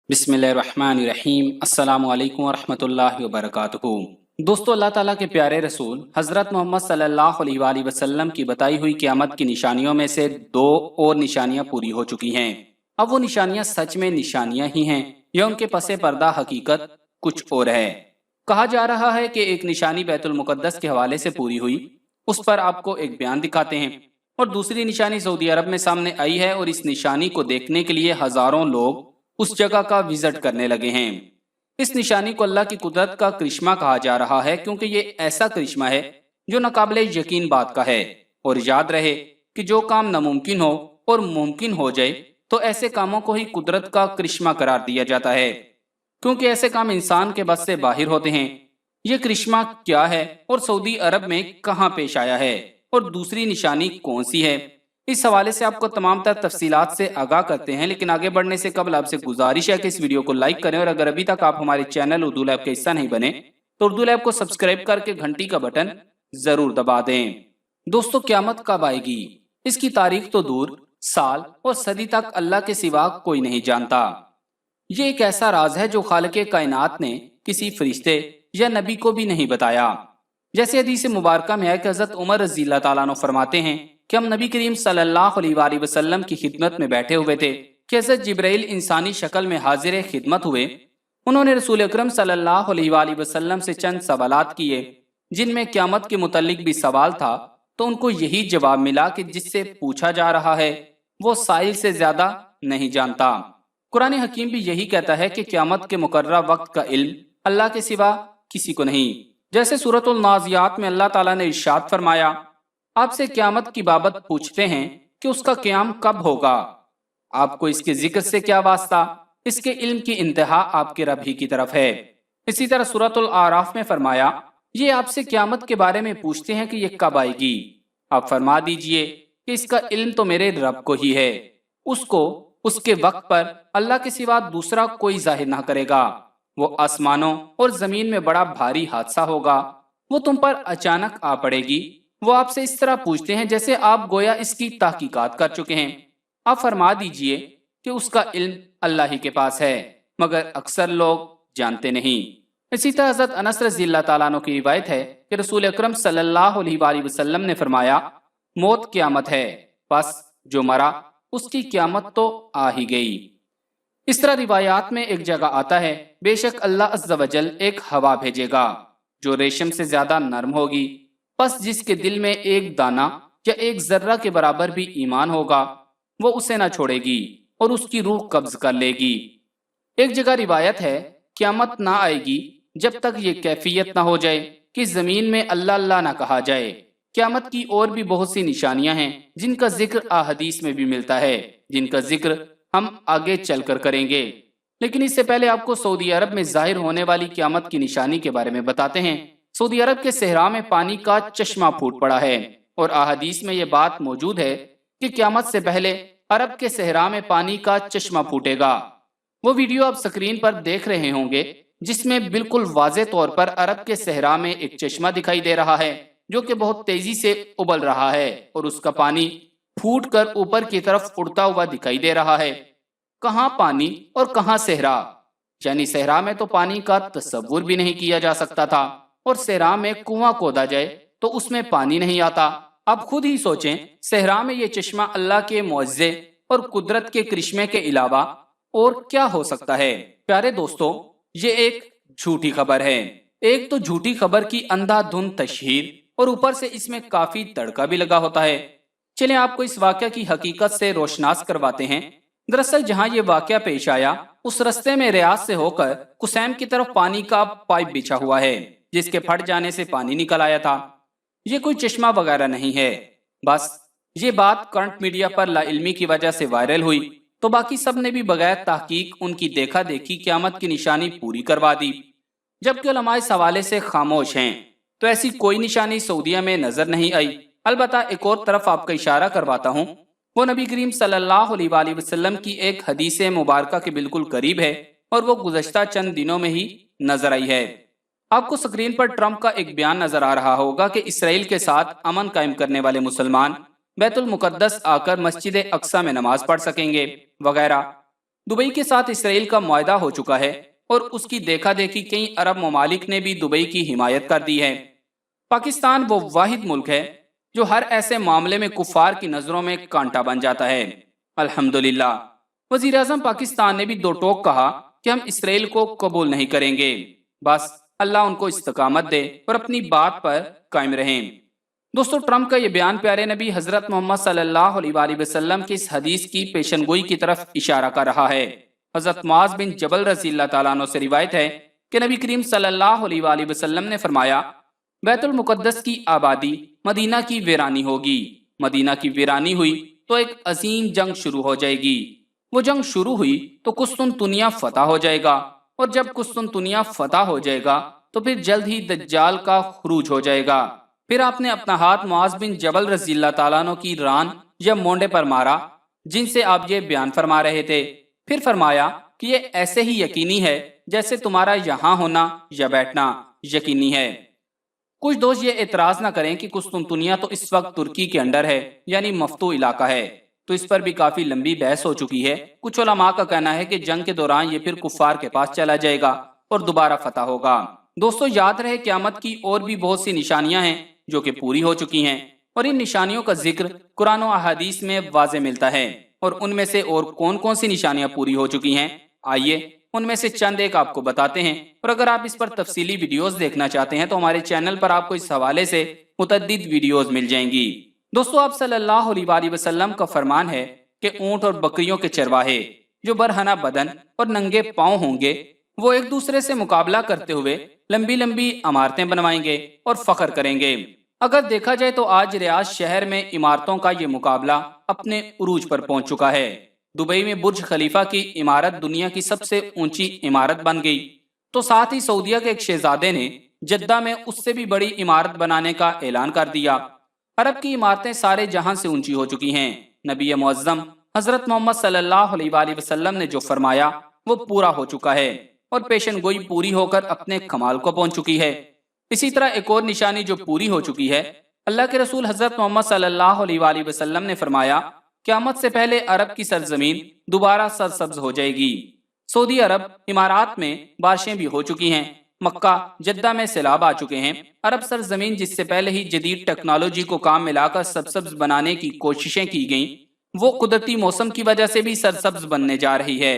बिस्मिल्लाहिर्रहमानिर्रहीम। अस्सलाम वालेकुम वरहमतुल्लाहि वबरकातुहू। दोस्तों, अल्लाह ताला के प्यारे रसूल हज़रत मोहम्मद सल्लल्लाहु अलैहि वसल्लम की बताई हुई क़यामत की निशानियों में से दो और निशानियां पूरी हो चुकी हैं। अब वो निशानियां सच में निशानियां ही हैं या उनके पसे पर्दा हकीकत कुछ और है। कहा जा रहा है कि एक निशानी बैतुल मुक़द्दस के हवाले से पूरी हुई, उस पर आपको एक बयान दिखाते हैं, और दूसरी निशानी सऊदी अरब में सामने आई है और इस निशानी को देखने के लिए हजारों लोग उस जगह का विजिट करने लगे हैं। इस निशानी को अल्लाह की कुदरत का करिश्मा कहा जा रहा है, क्योंकि ये ऐसा करिश्मा है जो नाकाबिले यकीन बात का है। और याद रहे कि जो काम नामुमकिन हो और मुमकिन हो जाए तो ऐसे कामों को ही कुदरत का करिश्मा करार दिया जाता है, क्योंकि ऐसे काम इंसान के बस से बाहर होते हैं। ये करिश्मा क्या है और सऊदी अरब में कहाँ पेश आया है और दूसरी निशानी कौन सी है, इस हवाले से आपको तमाम तर तफसीलात से आगाह करते हैं। लेकिन आगे बढ़ने से कबल आपसे गुजारिश है कि इस वीडियो को लाइक करें, और अगर अभी तक आप हमारे चैनल उर्दू लैब का हिस्सा नहीं बने तो उर्दू लैब को सब्सक्राइब करके घंटी का बटन जरूर दबा दें। दोस्तों, क्यामत कब आएगी, इसकी तारीख तो दूर, साल और सदी तक अल्लाह के सिवा कोई नहीं जानता। ये एक ऐसा राज है जो खालिक़े कायनात ने किसी फरिश्ते या नबी को भी नहीं बताया। जैसे हदीस मुबारक में है कि हज़रत उमर रज़ी अल्लाह ताला अन्हु फरमाते हैं कि हम नबी करीम सल्लल्लाहु अलैहि वसल्लम की खिदमत में बैठे हुए थे कि हज़रत जिब्राइल इंसानी शक्ल में हाजिर खिदमत हुए। उन्होंने रसूल अकरम सल्लल्लाहु अलैहि वसल्लम से चंद सवालात किए, जिनमें क़यामत के मुतल्लिक भी सवाल था। तो उनको यही जवाब मिला कि जिससे पूछा जा रहा है वो साइल से ज्यादा नहीं जानता। कुरान हकीम भी यही कहता है कि क़यामत के मुकर्रर वक्त का इल्म अल्लाह के सिवा किसी को नहीं। जैसे सूरतुल नाज़ियात में अल्लाह ताला ने इरशाद फरमाया, आपसे क़यामत की बाबत पूछते हैं कि उसका क़याम कब होगा, आपको इसके जिक्र से क्या वास्ता, इसके इल्म की इंतहा आपके रब ही की तरफ है। इसी तरह सूरतुल आराफ में फरमाया, ये आपसे क़यामत के बारे में पूछते हैं कि ये कब आएगी, आप फरमा दीजिए कि इसका इल्म तो मेरे रब को ही है, उसको उसके वक्त पर अल्लाह के सिवा दूसरा कोई जाहिर ना करेगा। वो आसमानों और जमीन में बड़ा भारी हादसा होगा, वो तुम पर अचानक आ पड़ेगी। वो आपसे इस तरह पूछते हैं जैसे आप गोया इसकी तहकीकात कर चुके हैं। आप फरमा दीजिए कि उसका इल्म अल्लाह ही के पास है, मगर अक्सर लोग जानते नहीं। इसी तरह हज़रत अनस रज़ी अल्लाह ताला अन्हु की रिवायत है कि रसूल अकरम सल्लल्लाहु अलैहि वसल्लम ने फरमाया, मौत क़यामत है, बस जो मरा उसकी क़यामत तो आ ही गई। इस तरह रिवायात में एक जगह आता है, बेशक अल्लाह अज़्ज़ा वजल एक हवा भेजेगा जो रेशम से ज्यादा नरम होगी, बस जिसके दिल में एक दाना या एक जर्रा के बराबर भी ईमान होगा वो उसे ना छोड़ेगी और उसकी रूह कब्ज कर लेगी। एक जगह रिवायत है, क़यामत ना आएगी जब तक ये कैफियत ना हो जाए कि जमीन में अल्लाह अल्लाह ना कहा जाए। क़यामत की और भी बहुत सी निशानियां हैं जिनका जिक्र अहदीस में भी मिलता है, जिनका जिक्र हम आगे चलकर करेंगे। लेकिन इससे पहले आपको सऊदी अरब में जाहिर होने वाली क़यामत की निशानी के बारे में बताते हैं। सऊदी अरब के सहरा में पानी का चश्मा फूट पड़ा है, और अहदीस में ये बात मौजूद है कि क़यामत से पहले अरब के सहरा में पानी का चश्मा फूटेगा। वो वीडियो आप स्क्रीन पर देख रहे होंगे, जिसमें बिल्कुल वाज़े तौर पर अरब के सहरा में एक चश्मा दिखाई दे रहा है जो कि बहुत तेजी से उबल रहा है, और उसका पानी फूट कर ऊपर की तरफ उड़ता हुआ दिखाई दे रहा है। कहाँ पानी और कहाँ सहरा, यानी सहरा में तो पानी का तस्वुर भी नहीं किया जा सकता था, और सहरा में कुआं खोदा जाए तो उसमें पानी नहीं आता। अब खुद ही सोचें, सहरा में ये चश्मा अल्लाह के मुअज्जे और कुदरत के करिश्मे के अलावा और क्या हो सकता है। प्यारे दोस्तों, ये एक झूठी खबर है। एक तो झूठी खबर की अंधाधुंध तशहीर, और ऊपर से इसमें काफी तड़का भी लगा होता है। चलें आपको इस वाक़या की हकीकत से रोशनास करवाते हैं। दरअसल जहां ये वाक़या पेश आया, उस रास्ते में रियाद से होकर कुसैम की तरफ पानी का पाइप बिछा हुआ है, जिसके फट जाने से पानी निकल आया था। ये कोई चश्मा वगैरह नहीं है, बस ये बात करंट मीडिया पर लाइल्मी की वजह से वायरल हुई तो बाकी सब ने भी बगैर तहकीक उनकी देखा देखी क़यामत की निशानी पूरी करवा दी, जबकि उलमा इस हवाले से खामोश हैं। तो ऐसी कोई निशानी सऊदीया में नजर नहीं आई। अलबत्ता एक और तरफ आपका इशारा करवाता हूँ, वो नबी करीम सल्लल्लाहु अलैहि वसल्लम की एक हदीस मुबारक के बिल्कुल करीब है, और वो गुज़श्ता चंद दिनों में ही नजर आई है। आपको स्क्रीन पर ट्रंप का एक बयान नजर आ रहा होगा कि इसराइल के साथ अमन कायम करने वाले मुसलमान बैतुल मुकद्दस आकर मस्जिद अक्सा में नमाज पढ़ सकेंगे वगैरह। दुबई के साथ इसराइल का मुआहदा हो चुका है और उसकी देखा देखी कई अरब ममालिक ने भी दुबई की हिमायत कर दी है। पाकिस्तान वो वाहिद मुल्क है जो हर ऐसे मामले में कुफार की नजरों में कांटा बन जाता है। अल्हम्दुलिल्लाह वजीर आजम पाकिस्तान ने भी दो टोक कहा कि हम इसराइल को कबूल नहीं करेंगे। बस अल्लाह उनको इस्तकामत दे और अपनी बात पर कायम रहें। दोस्तों, ट्रंप का ये बयान प्यारे नबी हजरत मोहम्मद सल्लल्लाहु अलैहि वसल्लम की इस हदीस की पेशनगोई की तरफ इशारा कर रहा है। हजरत मुआज बिन जबल रज़ी अल्लाह तआला अन्हु से रिवायत है कि नबी करीम सल्लल्लाहु अलैहि वसल्लम ने फरमाया, बैतुल मुकद्दस की आबादी मदीना की वीरानी होगी। मदीना की वीरानी हुई तो एक अजीम जंग शुरू हो जाएगी। वो जंग शुरू हुई तो कुस्तुनतुनिया फतह हो जाएगा और जब कुस्तुनतुनिया फतह हो जाएगा तो फिर जल्द ही दज्जाल का खुरूज हो जाएगा। फिर आपने अपना हाथ मुआज बिन जबल रज़ी अल्लाह तआला अन्हु की रान या मोंडे पर मारा जिनसे आप ये बयान फरमा रहे थे। फिर फरमाया कि ये ऐसे ही यकीनी है जैसे तुम्हारा यहाँ होना या बैठना यकीनी है। कुछ दोस्त ये एतराज ना करें कि कुस्तुनतुनिया तो इस वक्त तुर्की के अंडर है, यानी मफ्तू इलाका है, तो इस पर भी काफी लंबी बहस हो चुकी है। कुछ उलमा का कहना है कि जंग के दौरान ये फिर कुफार के पास चला जाएगा और दोबारा फतह होगा। दोस्तों, याद रहे क़यामत की और भी बहुत सी निशानियां हैं जो कि पूरी हो चुकी हैं और इन निशानियों का जिक्र कुरान और अहादीस में वाज़े मिलता है। और उनमें से और कौन कौन सी निशानियां पूरी हो चुकी हैं, आइए उनमें से चंद एक आपको बताते हैं। और अगर आप इस पर तफसीली वीडियोस देखना चाहते हैं तो हमारे चैनल पर आपको इस हवाले से मुतअद्दिद वीडियोस मिल जाएंगी। दोस्तों, आप सल्लल्लाहु अलैहि वसल्लम का फरमान है कि ऊंट और बकरियों के चरवाहे जो बरहना बदन और नंगे पांव होंगे वो एक दूसरे से मुकाबला करते हुए लंबी लंबी इमारतें बनवाएंगे और फख्र करेंगे। अगर देखा जाए तो आज रियाद शहर में इमारतों का ये मुकाबला अपने उरूज पर पहुंच चुका है। दुबई में बुर्ज खलीफा की इमारत दुनिया की सबसे ऊंची इमारत बन गई, तो साथ ही सऊदीया के एक शहजादे ने जद्दा में उससे भी बड़ी इमारत बनाने का ऐलान कर दिया। अरब की इमारतें सारे जहां से ऊंची हो चुकी हैं। नबी मुअज्जम हजरत मोहम्मद सल्लल्लाहु अलैहि वसल्लम ने जो फरमाया वो पूरा हो चुका है और पेशन गोई पूरी होकर अपने कमाल को पहुंच चुकी है। इसी तरह एक और निशानी जो पूरी हो चुकी है, अल्लाह के रसूल हजरत मोहम्मद सल्लल्लाहु अलैहि वसल्लम ने फरमाया, क़यामत से पहले अरब की सरजमीन दोबारा सरसब्ज हो जाएगी। सऊदी अरब इमारात में बारिशें भी हो चुकी हैं। मक्का जद्दा में सैलाब आ चुके हैं। अरब सरजमीन जिससे पहले ही जदीद टेक्नोलॉजी को काम मिलाकर सरसब्ज बनाने की कोशिशें की गई, वो कुदरती मौसम की वजह से भी सरसब्ज बनने जा रही है।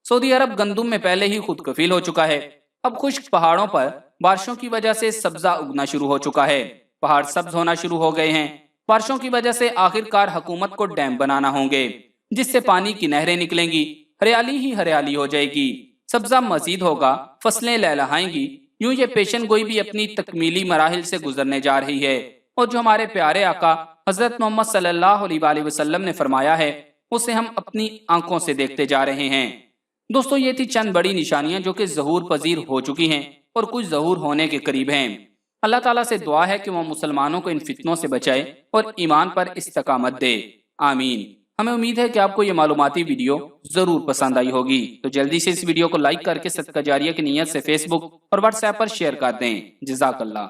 सऊदी अरब गंदुम में पहले ही खुद कफील हो चुका है। अब खुश्क पहाड़ों पर बारिशों की वजह से सब्जा उगना शुरू हो चुका है। पहाड़ सब्ज होना शुरू हो गए हैं। बारिशों की वजह से आखिरकार हुकूमत को डैम बनाना होंगे जिससे पानी की नहरें निकलेंगी, हरियाली ही हरियाली हो जाएगी, सब्जा मजीद होगा, फसलें लहलहाएंगी। यूं ये पेशन गोई भी अपनी तकमीली मराहिल से गुजरने जा रही है और जो हमारे प्यारे आका हजरत मोहम्मद सल्लल्लाहु अलैहि वसल्लम ने फरमाया है उसे हम अपनी आंखों से देखते जा रहे हैं। दोस्तों, ये थी चंद बड़ी निशानियां जो कि ज़हूर पजीर हो चुकी हैं और कुछ ज़हूर होने के करीब हैं। अल्लाह ताला से दुआ है कि वह मुसलमानों को इन फितनों से बचाए और ईमान पर इस्तकामत दे। आमीन। हमें उम्मीद है कि आपको ये मालूमाती वीडियो जरूर पसंद आई होगी, तो जल्दी से इस वीडियो को लाइक करके सदका जारिया की नीयत से फेसबुक और व्हाट्सएप पर शेयर कर दें। जज़ाकल्लाह।